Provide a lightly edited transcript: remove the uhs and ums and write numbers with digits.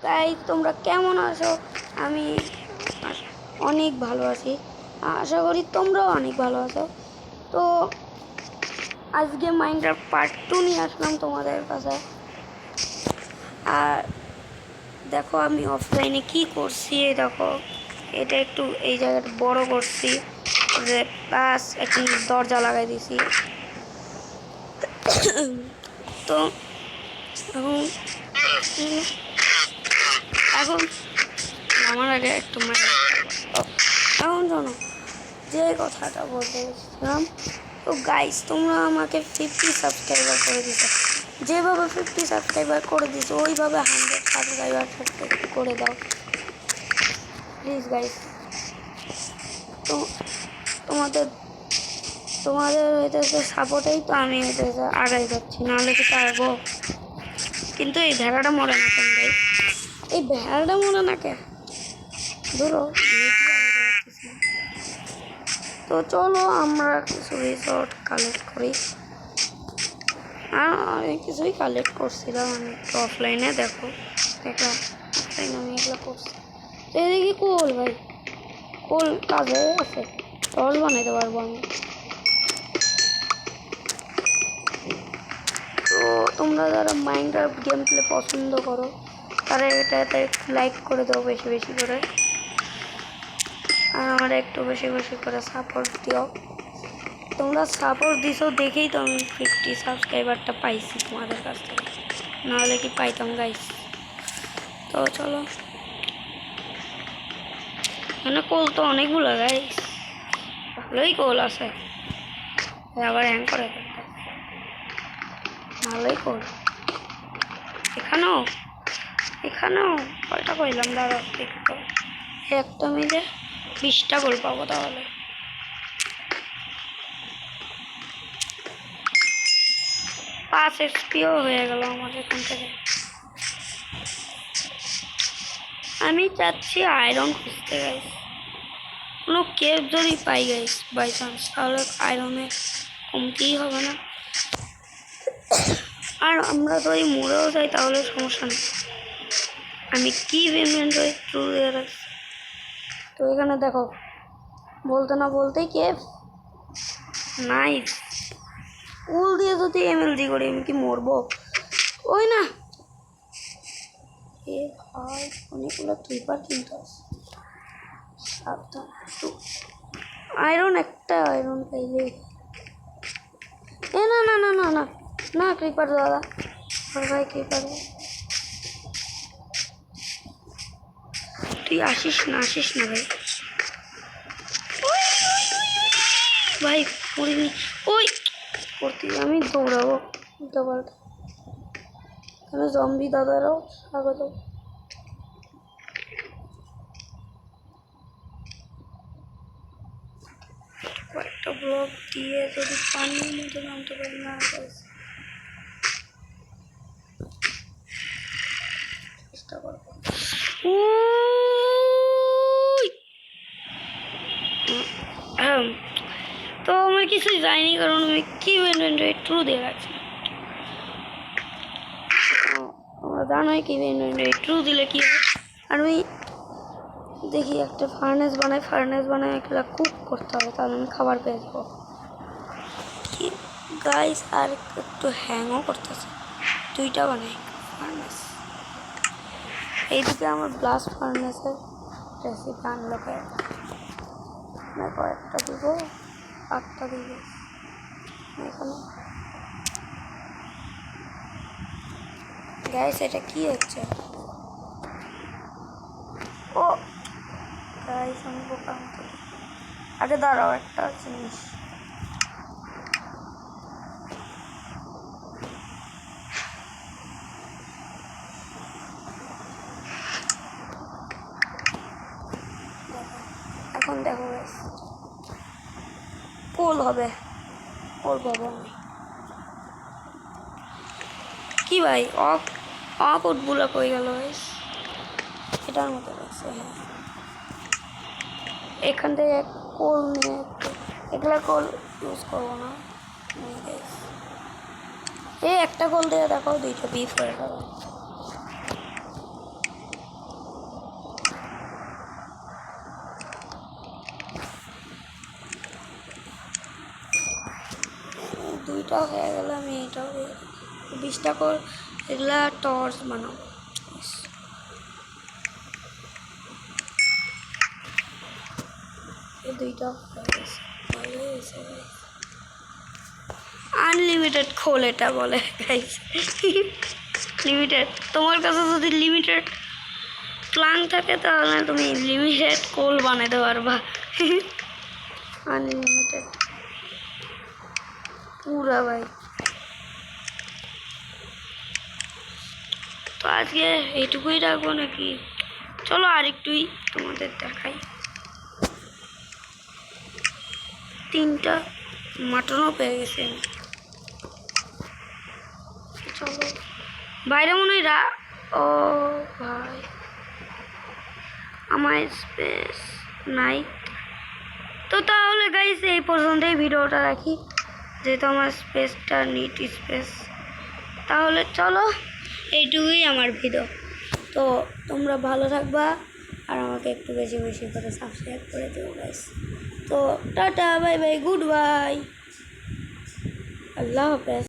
Guys তোমরা কেমন আছো? আমি অনেক ভালো আছি, আশা করি তোমরাও অনেক ভালো আছো। তো আজকে মাইনক্রাফট পার্ট 2 নিয়ে আসলাম তোমাদের কাছে। আর দেখো আমি অফলাইনে কি করছি, দেখো এটা একটু এই জায়গাটা বড় করছি, প্লাস একটি দরজা লাগাই দিয়েছি। তো এখন আমার আগে একটু এখন শোনো যে কথাটা বলতে গেছিলাম। তো গাইস তোমরা আমাকে 50 সাবস্ক্রাইবার করে দিছো, যেভাবে 50 সাবস্ক্রাইবার করে দিছো ওইভাবে 100 সাবস্ক্রাইবার করে দাও প্লিজ গাইস। তো তোমাদের তোমাদের হইতেছে সাপোর্টেই তো আমি হইতেছে আগাই যাচ্ছি, নাহলে কি পারবো? কিন্তু এই ভেড়াটা মরে না কেন গাইস? এই ভেড়াটা মরে না কে? ধরো তো চলো আমরা কিছু রিসোর্ট কালেক্ট করি। অনেক কিছুই কালেক্ট করছিলাম আমি একটু অফলাইনে, দেখো দেখলাম অফলাইনে আমি এগুলো করছি। তো এদিকে কোল ভাই, কোল কাজে আছে, টল বানাইতে পারবো আমি। তো তোমরা যারা মাইনক্রাফট গেম প্লে পছন্দ করো তারা এটাতে লাইক করে দাও বেশি বেশি করে, আর আমার একটু বেশি বেশি করে সাপোর্ট দিও। তোমরা সাপোর্ট দিছো দেখেই তো আমি 50 সাবস্ক্রাইবারটা পাইছি তোমাদের কাছ থেকে, নাহলে কি পাইতাম গাইস? তো চলো, মানে কোল তো অনেকগুলো গাইস, ভালোই কোল আছে, আবার হ্যাং করে ভালোই কোল। এখানেও এখানেও কয়টা কইলাম দাদা দেখতো, একটা মিলে 20টা গোল পাবো তাহলে। 5 এক্সপিও হয়ে গেল আমার এখান থেকে। আমি চাচ্ছি আয়রন খুঁজতে গাইস, কোনো কেভ যদি পাই গাইস বাই চান্স, তাহলে আয়রনের কমতেই হবে না। আর আমরা যদি মরেও যাই তাহলে সমস্যা নেই, আমি কি ইনভেন্টরি থ্রু দিয়ে রাখছি। তো এখানে দেখো বলতে না বলতেই কেভ নাইস। উল দিয়ে যদি এমএলজি করি আমি কি মরবো? ওই না এ ভাই অনেকগুলো ক্রিপার কিনতে আছে, সাবধান একটু। আয়রন একটা আয়রন পাইলে এ না না না না না না ক্রিপার দাদা, ভাই ক্রিপার তুই আসিস না ভাই ভাই মরিনি। ওই করতে আমি দৌড়াবো উল্টা পাল্টা, এখানে জম্বি দাদারাও স্বাগত। কয়েকটা ব্লক দিয়ে যদি পানির মধ্যে নামতে পারি না চেষ্টা করবো। তো আমার কিছুই যায়নি কারণ আমি কি ইনভেন্টরি থ্রু দিয়ে রাখছি। আমরা জানোই কি ইনভেন্টরি থ্রু দিলে কি হয়। আর আমি দেখি একটা ফার্নেস বানাই একটা কুক করতে হবে, তাহলে আমি খাবার পেয়ে যাবো কি গাইস। আর একটু হ্যাংও করতেছে, 2টা বানাই ফার্নেস। এইদিকে আমার ব্লাস্ট ফার্নেসের রেসিপি আনলকে কয়েকটা দিব, 8টা দিব এখানে। গাইস এটা কি হচ্ছে? ও গাইস আমি বোকা, আগে দাঁড়াও একটা জিনিস। এখন দেখো গাইস পোল হবে, ওর বাবা কি ভাই অফ উঠগুলো কই গেল গাইস? এটার মতো লাগছে। হ্যাঁ এখান থেকে কোল নিয়ে এগুলা কোল ইউজ করবো না। এই একটা কোল দিয়ে দেখো 2টা বিফ হয়ে গেল। ওটা হয়ে গেলে আমি এটাও 20টা করে এগুলা টর্চ বানাবো। এই দুইটা হয়ে গেছে, ভালো হয়েছে গাইস। আনলিমিটেড খোল এটা বলে গাইস। লিমিটেড, তোমার কাছে যদি লিমিটেড প্ল্যান থাকে তাহলে তুমি লিমিটেড কোল বানাতে পারবা। আনলিমিটেড পুরা ভাই। তো আজকে এইটুকুই রাখবো নাকি? চলো আর একটুই তোমাদের দেখাই। 3টা মাটনও পেয়ে গেছে। চলো বাইরে মনে হয় ও ভাই আমার স্পেস নাই। তো তাহলে গাইস এই পর্যন্তই ভিডিওটা রাখি, যেহেতু আমার স্পেসটা নিট স্পেস। তাহলে চলো এইটুকুই আমার ভিডিও। তো তোমরা ভালো থাকবা আর আমাকে একটু বেশি বেশি করে সাবস্ক্রাইব করে দিও গাইস। তো tata, bye bye, goodbye, আল্লাহ হাফেজ।